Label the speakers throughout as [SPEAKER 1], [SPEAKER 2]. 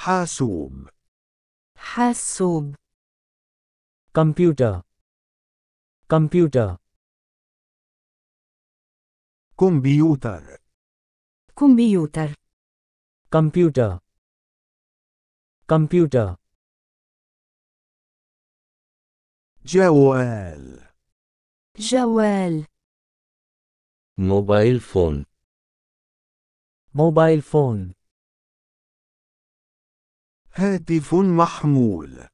[SPEAKER 1] حاسوب.
[SPEAKER 2] حاسوب.
[SPEAKER 3] computer, computer,
[SPEAKER 1] كمبيوتر.
[SPEAKER 2] كمبيوتر.
[SPEAKER 3] computer, computer,
[SPEAKER 1] جوال.
[SPEAKER 2] جوال.
[SPEAKER 4] موبايل فون.
[SPEAKER 3] mobile phone,
[SPEAKER 1] هاتف محمول.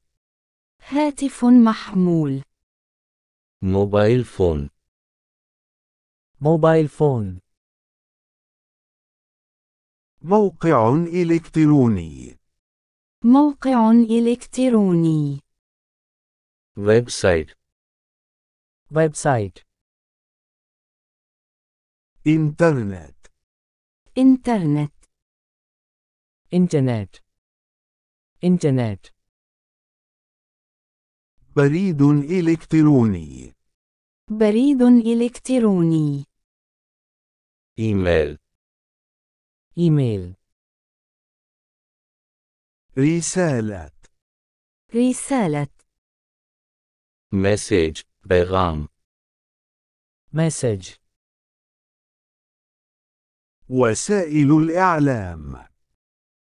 [SPEAKER 2] هاتف محمول.
[SPEAKER 4] موبايل فون.
[SPEAKER 3] mobile phone,
[SPEAKER 1] موقع إلكتروني.
[SPEAKER 2] موقع إلكتروني.
[SPEAKER 4] ويب سايت.
[SPEAKER 3] website,
[SPEAKER 1] إنترنت.
[SPEAKER 2] إنترنت.
[SPEAKER 3] internet, internet,
[SPEAKER 1] بريد إلكتروني.
[SPEAKER 2] بريد إلكتروني.
[SPEAKER 4] إيميل.
[SPEAKER 3] email,
[SPEAKER 1] رسالة.
[SPEAKER 2] رسالة.
[SPEAKER 4] مسج. بيغام.
[SPEAKER 3] message,
[SPEAKER 1] وسائل الإعلام.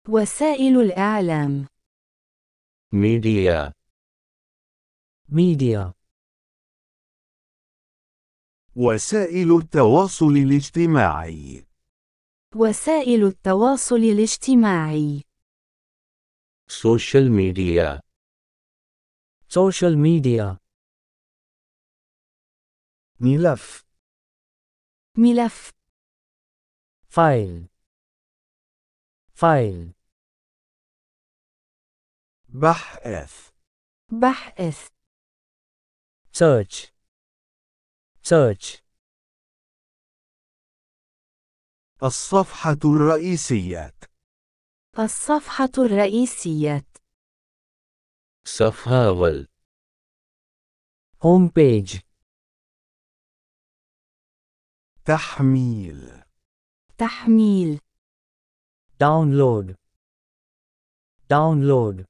[SPEAKER 2] وسائل الإعلام.
[SPEAKER 4] ميديا.
[SPEAKER 3] media,
[SPEAKER 1] وسائل التواصل الاجتماعي.
[SPEAKER 2] وسائل التواصل الاجتماعي.
[SPEAKER 4] سوشيال ميديا.
[SPEAKER 3] social media,
[SPEAKER 1] ملف.
[SPEAKER 2] ملف.
[SPEAKER 3] file, file,
[SPEAKER 1] بحث.
[SPEAKER 2] بحث.
[SPEAKER 3] search, search,
[SPEAKER 1] الصفحة الرئيسية.
[SPEAKER 2] الصفحة الرئيسية.
[SPEAKER 4] صفحة أول.
[SPEAKER 3] home page,
[SPEAKER 1] تحميل.
[SPEAKER 2] تحميل.
[SPEAKER 3] download, download,